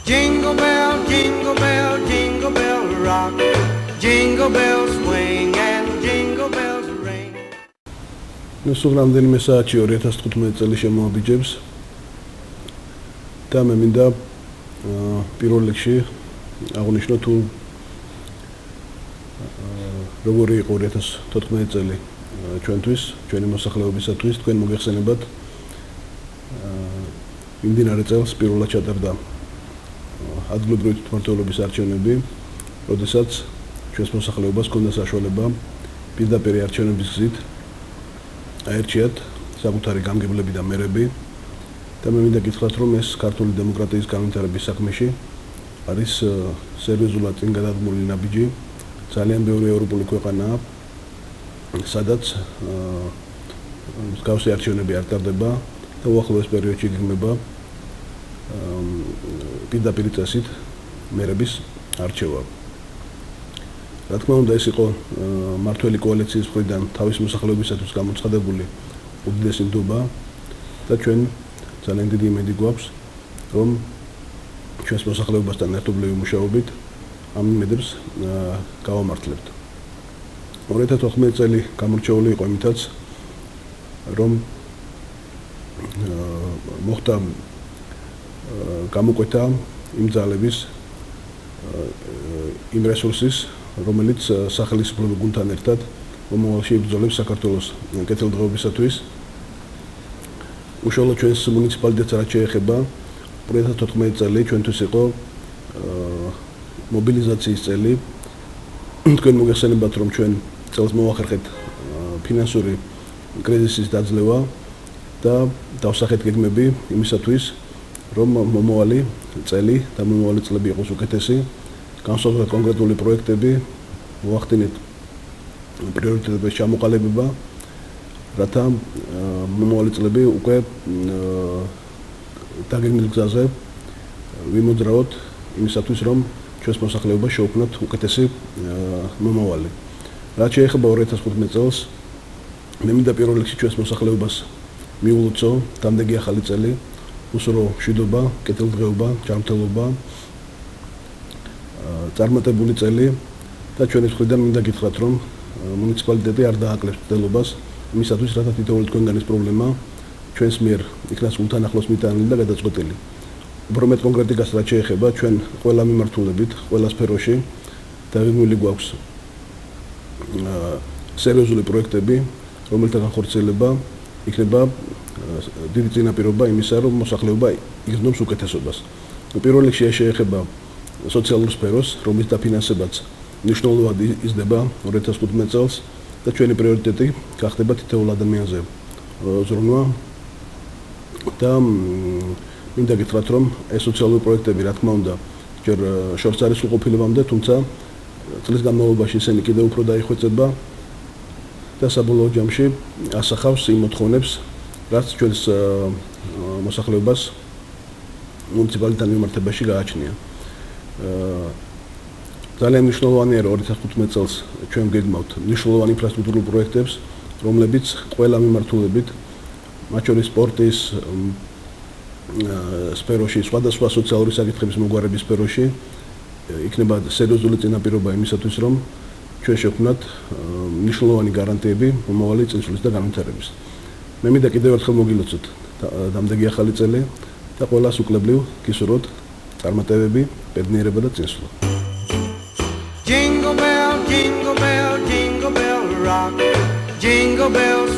Jingle bell, jingle bell, jingle bell rock. Jingle bells swing and jingle bells ring. Nusur რამდენიმე საათი 2015 წელი შემოაბიჯებს და მე მინდა პირველ რიგში აღვნიშნო თუ როგორი იყო 2014 წელი ჩვენთვის, ჩვენი მოსახლეობისათვის, თქვენ მოგეხსენებათ მიმდინარე წელს პირველად ჩატარდა ადგილობრივი თვითმმართველობის არჩევნები, როდესაც ჩვენს მოსახლეობას ჰქონდა საშუალება პირდაპირ არჩევნების გზით აერჩიათ საკუთარი გამგებლები და მერები და მე მინდა გითხრათ, რომ ეს ქართული დემოკრატიის განვითარების საქმეში არის სერიოზულად წინ გადადგმული ნაბიჯი. ძალიან ბევრი ევროპული ქვეყანაა, სადაც მსგავსი არჩევნები არ ტარდება და უახლოეს პერიოდში გეგმება პირდაპირ წესით მერების არჩევა. რა თქმა უნდა, ეს იყო მართველი კოალიციის მხრიდან თავის მოსახლეობისათვის გამოცხადებული უდიდესი ნდობა და ჩვენ ძალიან დიდი იმედი გვაქვს, რომ ჩვენს მოსახლეობასთან ერთობლივი მუშაობით ამ იმედებს გავამართლებთ. 2014 წელი გამორჩეული იყო იმითაც, რომ მოხდა გამოკვეთა იმ ძალების იმ რესურსის, რომელიც სახელმწიფო გუნდთან ერთად მომავალში იბრძოლებს საქართველოს კეთილდღეობისათვის. უშუალოდ ჩვენს მუნიციპალიტეტს რაც შეეხება, 2014 წელი ჩვენთვის იყო მობილიზაციის წელი. თქვენ მოგეხსენებათ, რომ ჩვენ წელს მოვახერხეთ ფინანსური კრიზისის დაძლევა და დავსახეთ გეგმები იმისათვის, რომ მომავალი წელი და მომავალი წლები იყოს უკეთესი. განსაკუთრებით კონკრეტული პროექტები მოახდინეთ პრიორიტეტების ჩამოყალიბება, რათა მომავალი წლები უკვე დაგეგმილ გზაზე ვიმოძრაოთ იმისათვის, რომ ჩვენს მოსახლეობას შეუქმნათ უკეთესი მომავალი. რაც შეეხება 2015 წელს, მე მინდა პირველ რიგში ჩვენს მოსახლეობას მიულოცო დამდეგი ახალი წელი, უსურო მშვიდობა, კეთილდღეობა, ჯანმრთელობა, წარმატებული წელი და ჩვენი მხრიდან მინდა გითხრათ, რომ მუნიციპალიტეტი არ დააკლებს მცდელობას იმისათვის, რათა თითოეული თქვენგანის პრობლემა ჩვენს მიერ იქნას ულთანახლოს მიტანილი და გადაწყვეტილი. უფრო მეტ კონკრეტიკას რაც შეეხება, ჩვენ ყველა მიმართულებით, ყველა სფეროში დაგეგმილი გვაქვს სერიოზული პროექტები, რომელთა განხორციელება იქნება დიდი წინაპირობა იმისა, რომ მოსახლეობა იგრძნობს უკეთესობას. პირველ რიგში შეეხება სოციალურ სფეროს, რომლის დაფინანსებაც მნიშვნელოვნად იზრდება 2015 წელს და ჩვენი პრიორიტეტი გახდება თითოეულ ადამიანზე ზრუნვა და მინდა გითხრათ, რომ ეს სოციალური პროექტები, რა თქმა უნდა, ჯერ შორს არის უყოფილებამდე, თუმცა წლის განმავლობაში ისინი კიდევ უფრო დაიხვეწება და საბოლოო ჯამში ასახავს იმ მოთხოვნებს, რაც ჩვენს მოსახლეობას მუნიციპალიტეტთან მიმართებაში გააჩნია. ძალიან მნიშვნელოვანია, რომ 2015 წელს ჩვენ გეგმავთ მნიშვნელოვან ინფრასტრუქტურულ პროექტებს, რომლებიც ყველა მიმართულებით, მათ შორის სპორტის სფეროში, სხვადასხვა სოციალური საკითხების მოგვარების სფეროში იქნება სერიოზული წინაპირობა იმისათვის, რომ ჩვენ შევქმნათ მნიშვნელოვანი გარანტიები მომავალი წლისთვის და განვითარების. მე მინდა კიდევ ერთხელ მოგილოცოთ დამდეგი ახალი წელი და ყველას უკლებლივ გისურვოთ წარმატებები, ბედნიერება და წინსვლა. Jingle bell, jingle bell, jingle bell rock. Jingle bells